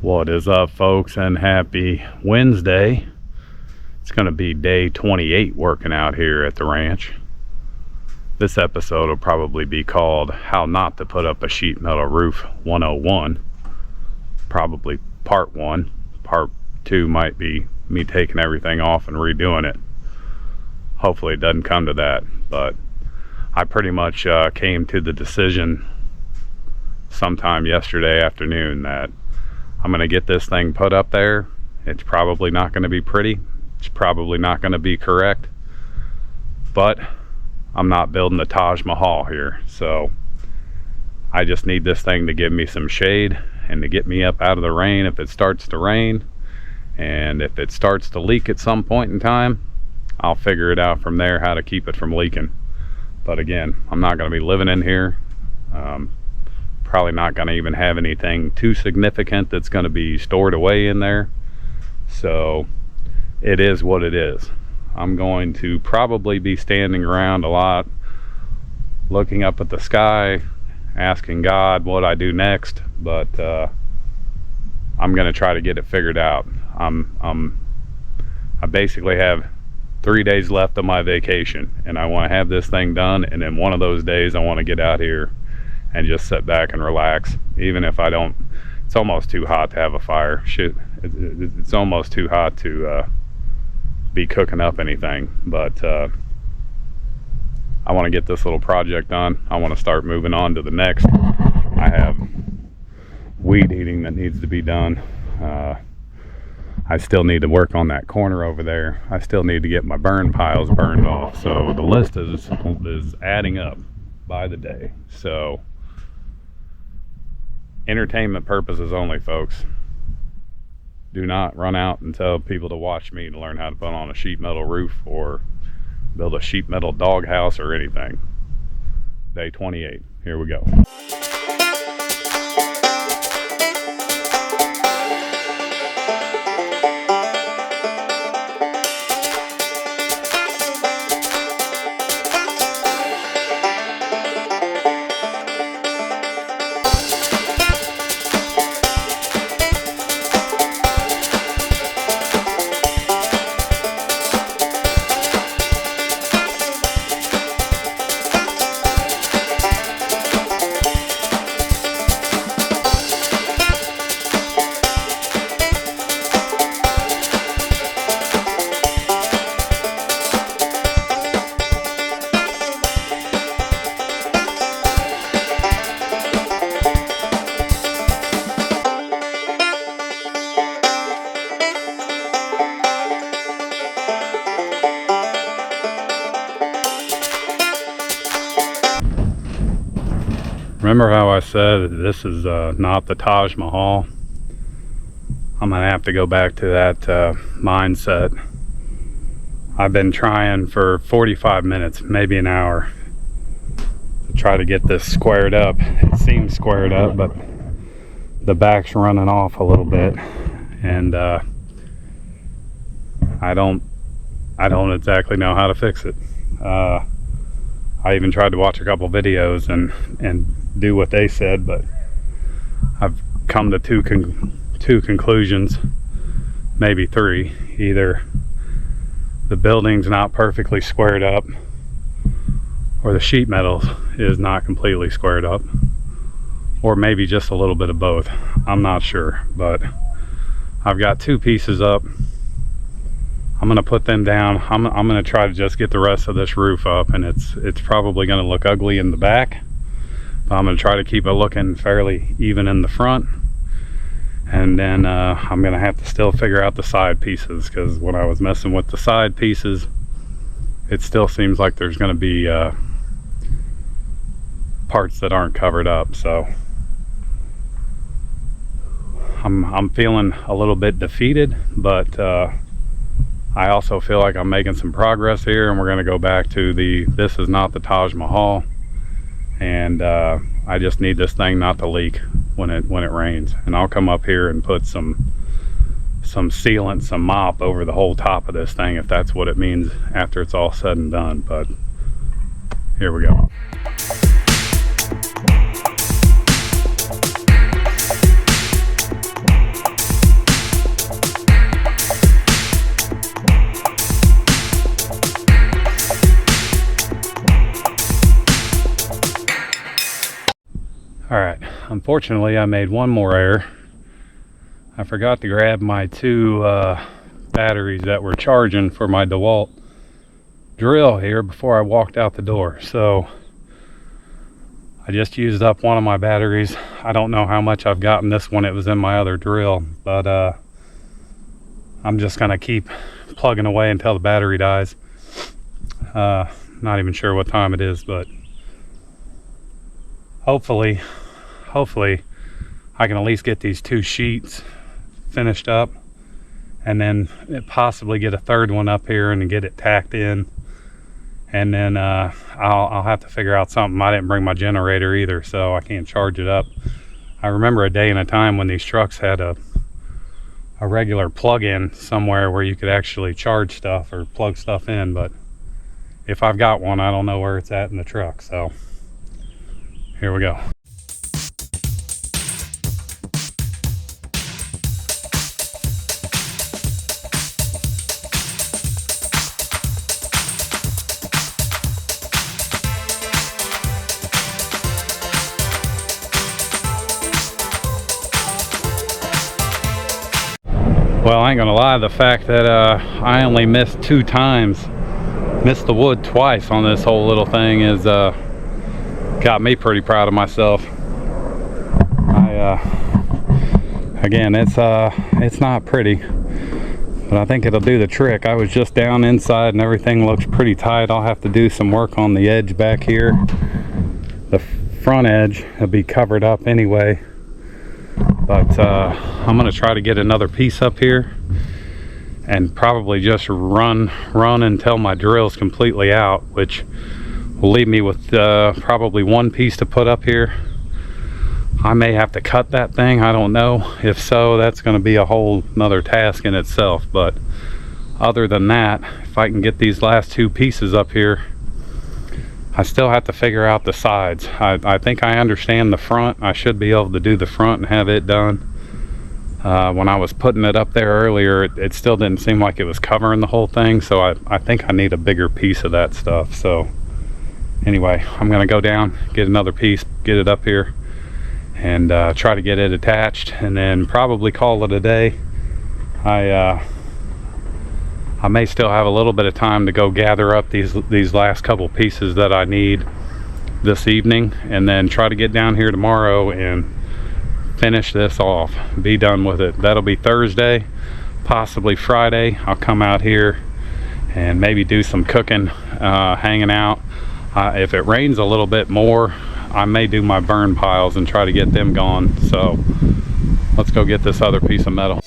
What is up, folks, and happy Wednesday. It's going to be day 28 working out here at the ranch. This episode will probably be called How Not to Put Up a Sheet Metal Roof 101. Probably part 1. Part 2 might be me taking everything off and redoing it. Hopefully it doesn't come to that, but I pretty much came to the decision sometime yesterday afternoon that I'm going to get this thing put up there. It's probably not going to be pretty. It's probably not going to be correct. But I'm not building the Taj Mahal here. So I just need this thing to give me some shade and to get me up out of the rain if it starts to rain. And if it starts to leak at some point in time, I'll figure it out from there how to keep it from leaking. But again, I'm not going to be living in here. Probably not going to even have anything too significant that's going to be stored away in there. So it is what it is. I'm going to probably be standing around a lot, looking up at the sky, asking God what I do next. But I'm going to try to get it figured out. I basically have 3 days left of my vacation, and I want to have this thing done. And then one of those days, I want to get out here and just sit back and relax. Even if I don't, it's almost too hot to have a fire. Shit, it's almost too hot to be cooking up anything. But I want to get this little project done. I want to start moving on to the next. I have weed eating that needs to be done. I still need to work on that corner over there. I still need to get my burn piles burned off. So the list is adding up by the day. So entertainment purposes only, folks. Do not run out and tell people to watch me to learn how to put on a sheet metal roof or build a sheet metal doghouse or anything. Day 28. Here we go. Remember how I said this is not the Taj Mahal? I'm gonna have to go back to that mindset. I've been trying for 45 minutes, maybe an hour, to try to get this squared up. It seems squared up, but the back's running off a little bit, and I don't exactly know how to fix it. I even tried to watch a couple videos and do what they said, but I've come to two conclusions, maybe three. Either the building's not perfectly squared up, or the sheet metal is not completely squared up, or maybe just a little bit of both. I'm not sure, but I've got two pieces up. I'm gonna put them down. I'm gonna try to just get the rest of this roof up, and it's probably gonna look ugly in the back, but I'm gonna try to keep it looking fairly even in the front. And then I'm gonna have to still figure out the side pieces, because when I was messing with the side pieces, it still seems like there's gonna be parts that aren't covered up. So I'm feeling a little bit defeated, but I also feel like I'm making some progress here, and we're going to go back to this is not the Taj Mahal, and I just need this thing not to leak when it rains. And I'll come up here and put some sealant, some mop over the whole top of this thing if that's what it means after it's all said and done. But here we go. Alright, unfortunately I made one more error. I forgot to grab my two batteries that were charging for my DeWalt drill here before I walked out the door. So I just used up one of my batteries. I don't know how much I've gotten this one. It was in my other drill, but I'm just gonna keep plugging away until the battery dies. Not even sure what time it is, but hopefully I can at least get these two sheets finished up, and then possibly get a third one up here and get it tacked in. And then I'll have to figure out something. I didn't bring my generator either, so I can't charge it up. I remember a day and a time when these trucks had a regular plug-in somewhere where you could actually charge stuff or plug stuff in, but if I've got one, I don't know where it's at in the truck. So here we go. Well, I ain't gonna lie, the fact that I only missed the wood twice on this whole little thing is got me pretty proud of myself. Again, it's not pretty, but I think it'll do the trick. I was just down inside and everything looks pretty tight. I'll have to do some work on the edge back here. The front edge will be covered up anyway. But I'm gonna try to get another piece up here and probably just run until my drill's completely out, which will leave me with probably one piece to put up here. I may have to cut that thing, I don't know. If so, that's gonna be a whole nother task in itself. But other than that, if I can get these last two pieces up here, I still have to figure out the sides. I think I understand the front. I should be able to do the front and have it done. When I was putting it up there earlier, it still didn't seem like it was covering the whole thing, so I think I need a bigger piece of that stuff. So anyway, I'm gonna go down, get another piece, get it up here, and try to get it attached, and then probably call it a day. I may still have a little bit of time to go gather up these last couple pieces that I need this evening, and then try to get down here tomorrow and finish this off, be done with it. That'll be Thursday, possibly Friday. I'll come out here and maybe do some cooking, hanging out. If it rains a little bit more, I may do my burn piles and try to get them gone. So let's go get this other piece of metal.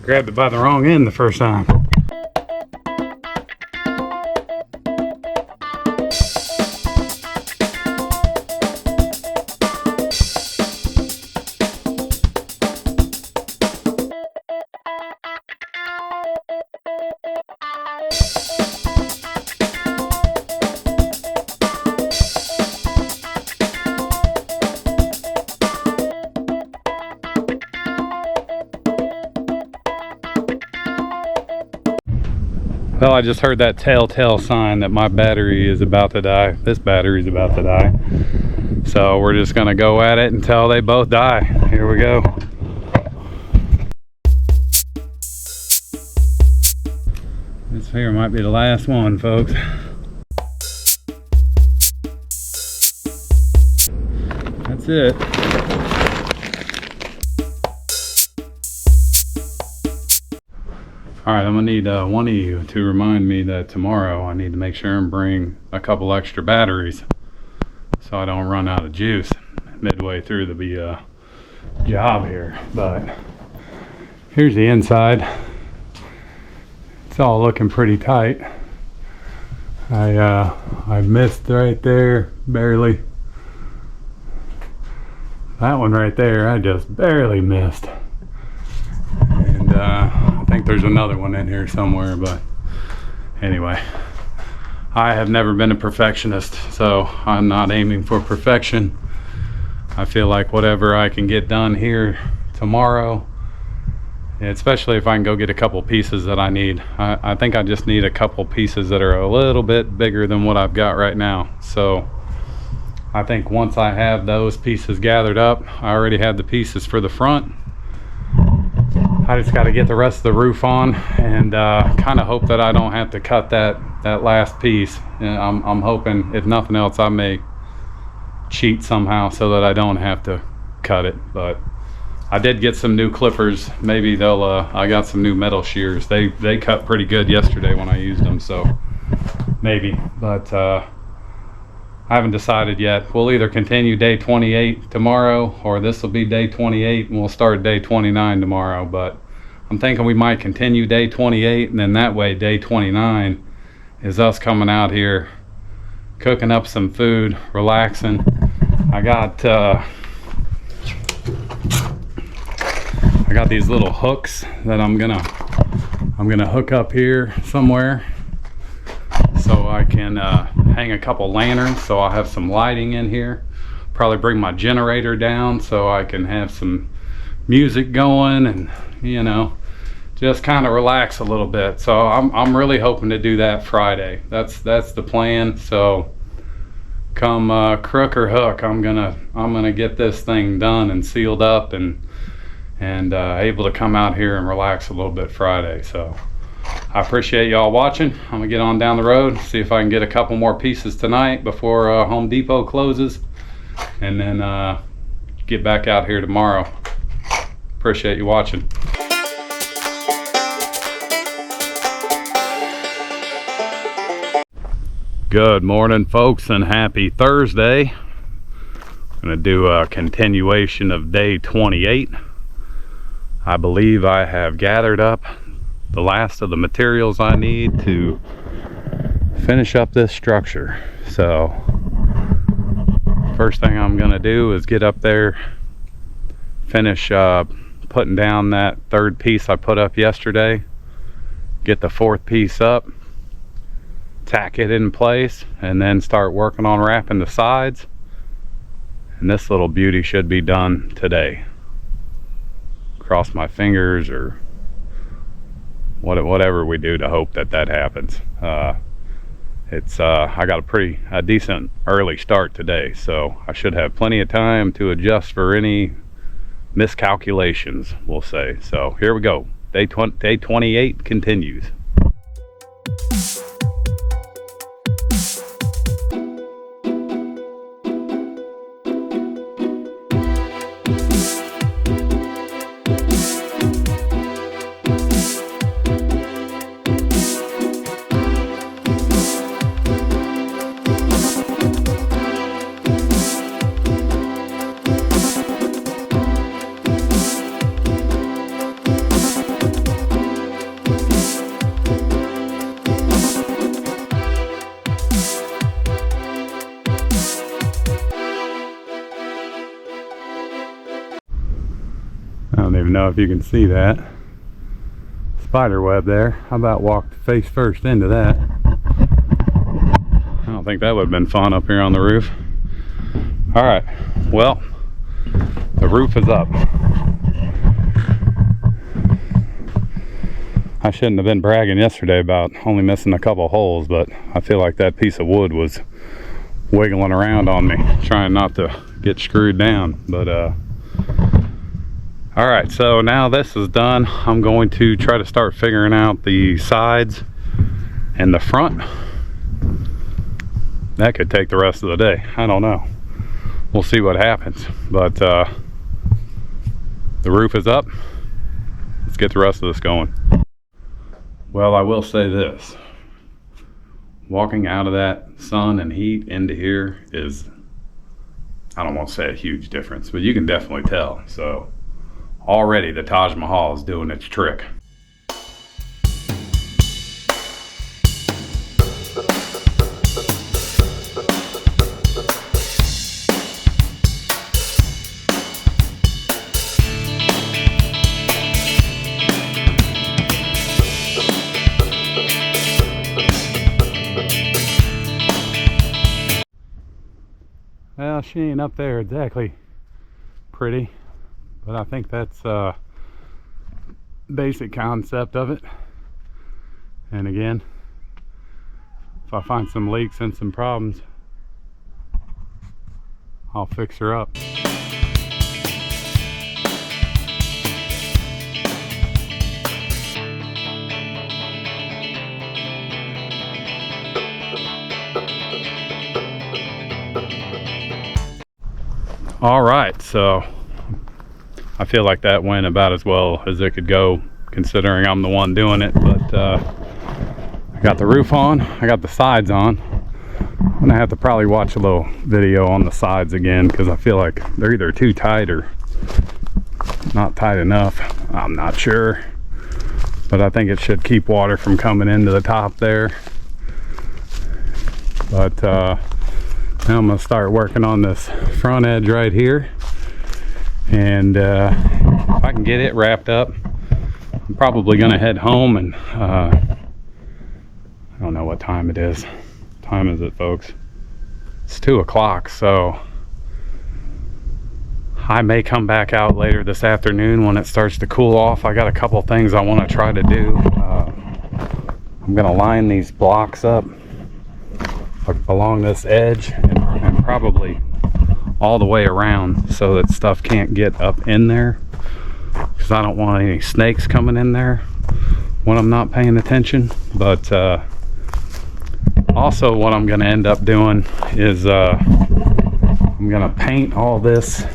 Grabbed it by the wrong end the first time. Well, I just heard that telltale sign that my battery is about to die. This battery is about to die. So we're just gonna go at it until they both die. Here we go. This here might be the last one, folks. That's it. Alright, I'm gonna need one of you to remind me that tomorrow I need to make sure and bring a couple extra batteries so I don't run out of juice midway through the job here. But here's the inside. It's all looking pretty tight. I missed right there, barely. That one right there, I just barely missed. And I think there's another one in here somewhere, but anyway, I have never been a perfectionist, so I'm not aiming for perfection. I feel like whatever I can get done here tomorrow, especially if I can go get a couple pieces that I need. I think I just need a couple pieces that are a little bit bigger than what I've got right now. So I think once I have those pieces gathered up, I already have the pieces for the front. I just got to get the rest of the roof on, and kind of hope that I don't have to cut that last piece. And I'm hoping, if nothing else, I may cheat somehow so that I don't have to cut it. But I did get some new clippers. Maybe they'll I got some new metal shears. They cut pretty good yesterday when I used them, so maybe. But I haven't decided yet. We'll either continue day 28 tomorrow, or this will be day 28 and we'll start day 29 tomorrow. But I'm thinking we might continue day 28, and then that way day 29 is us coming out here, cooking up some food, relaxing. I got these little hooks that I'm gonna hook up here somewhere, so I can hang a couple lanterns, so I'll have some lighting in here. Probably bring my generator down so I can have some music going, and you know, just kind of relax a little bit. So I'm really hoping to do that Friday. That's the plan. So come crook or hook, I'm gonna get this thing done and sealed up, and able to come out here and relax a little bit Friday. So I appreciate y'all watching. I'm gonna get on down the road, see if I can get a couple more pieces tonight before Home Depot closes, and then get back out here tomorrow. Appreciate you watching. Good morning, folks, and happy Thursday. I'm gonna do a continuation of day 28. I believe I have gathered up the last of the materials I need to finish up this structure. So first thing I'm gonna do is get up there, finish putting down that third piece I put up yesterday, get the fourth piece up, tack it in place, and then start working on wrapping the sides. And this little beauty should be done today. Cross my fingers, or whatever we do to hope that happens. I got a decent early start today, so I should have plenty of time to adjust for any miscalculations, we'll say. So here we go. Day 28 continues. I don't even know if you can see that spider web there. How about walk face first into that? I don't think that would have been fun up here on the roof. All right, well, the roof is up. I shouldn't have been bragging yesterday about only missing a couple holes, but I feel like that piece of wood was wiggling around on me, trying not to get screwed down. But all right, so now this is done, I'm going to try to start figuring out the sides and the front. That could take the rest of the day. I don't know. We'll see what happens. But the roof is up. Let's get the rest of this going. Well, I will say this. Walking out of that sun and heat into here is, I don't want to say a huge difference, but you can definitely tell. So already the Taj Mahal is doing its trick. Well, she ain't up there exactly pretty, but I think that's basic concept of it. And again, if I find some leaks and some problems, I'll fix her up. All right, so I feel like that went about as well as it could go, considering I'm the one doing it. But I got the roof on, I got the sides on. I'm gonna have to probably watch a little video on the sides again, because I feel like they're either too tight or not tight enough. I'm not sure, but I think it should keep water from coming into the top there. But now I'm gonna start working on this front edge right here, and if I can get it wrapped up, I'm probably gonna head home. And I don't know what time it is. What time is it, folks? It's 2 o'clock, so I may come back out later this afternoon when it starts to cool off. I got a couple things I want to try to do. I'm gonna line these blocks up along this edge, and probably all the way around, so that stuff can't get up in there, because I don't want any snakes coming in there when I'm not paying attention. But also what I'm going to end up doing is I'm going to paint all this,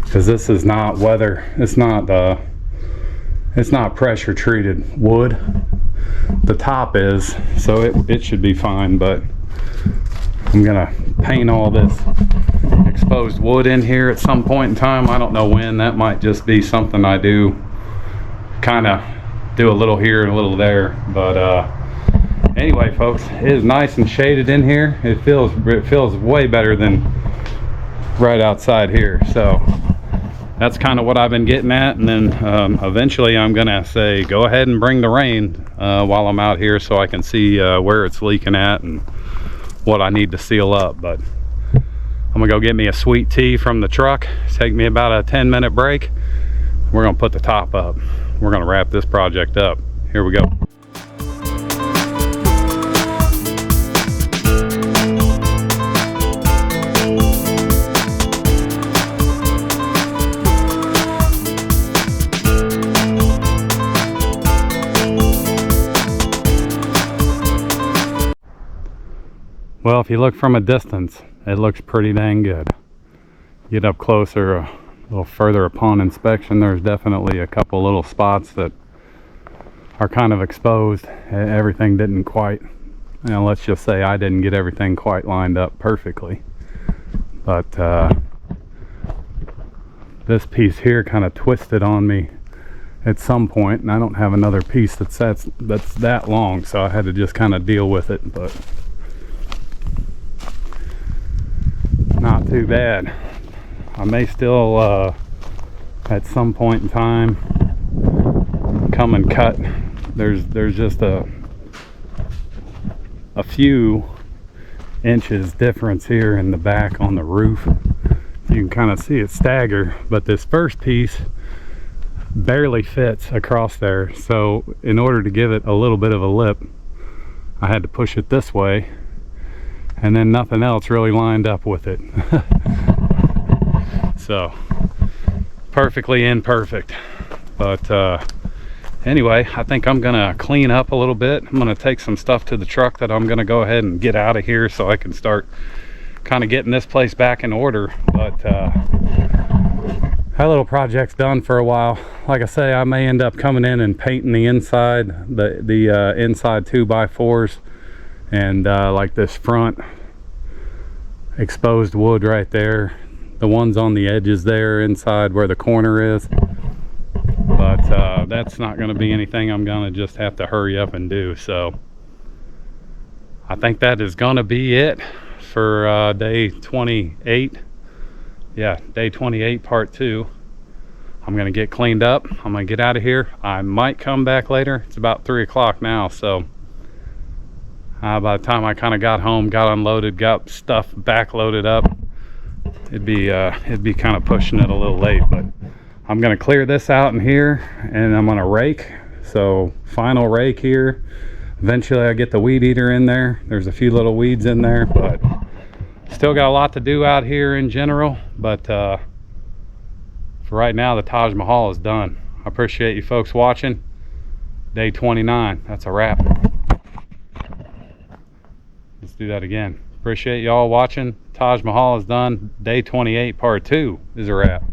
because this is not it's not pressure treated wood. The top is, so it should be fine, but I'm gonna paint all this exposed wood in here at some point in time. I don't know when. That might just be something I do, kind of do a little here and a little there. But anyway, folks, it is nice and shaded in here. It feels way better than right outside here. So that's kind of what I've been getting at. And then eventually I'm gonna say, go ahead and bring the rain while I'm out here, so I can see where it's leaking at and what I need to seal up. But I'm gonna go get me a sweet tea from the truck. Take me about a 10-minute break. We're gonna put the top up. We're gonna wrap this project up. Here we go. Well, if you look from a distance, it looks pretty dang good. Get up closer, a little further upon inspection, there's definitely a couple little spots that are kind of exposed. Everything didn't quite, let's just say I didn't get everything quite lined up perfectly. But this piece here kind of twisted on me at some point, and I don't have another piece that's that long, so I had to just kind of deal with it. But not too bad. I may still at some point in time come and cut. There's just a few inches difference here in the back on the roof. You can kind of see it stagger, but this first piece barely fits across there. So in order to give it a little bit of a lip, I had to push it this way, and then nothing else really lined up with it. So perfectly imperfect. But anyway, I think I'm gonna clean up a little bit. I'm gonna take some stuff to the truck that I'm gonna go ahead and get out of here, so I can start kind of getting this place back in order. But that little project's done for a while. Like I say, I may end up coming in and painting the inside, the inside 2x4s, and like this front exposed wood right there, the ones on the edges there inside where the corner is. But that's not going to be anything I'm going to just have to hurry up and do. So I think that is going to be it for day 28. Yeah, day 28 part 2. I'm going to get cleaned up. I'm going to get out of here. I might come back later. It's about 3 o'clock now, so by the time I kind of got home, got unloaded, got stuff back loaded up, it'd be kind of pushing it a little late, but I'm gonna clear this out in here and I'm gonna rake. So final rake here. Eventually I get the weed eater in there. There's a few little weeds in there, but still got a lot to do out here in general. But for right now, the Taj Mahal is done. I appreciate you folks watching. Day 29, that's a wrap. Let's do that again. Appreciate y'all watching. Taj Mahal is done. Day 28 part 2 is a wrap.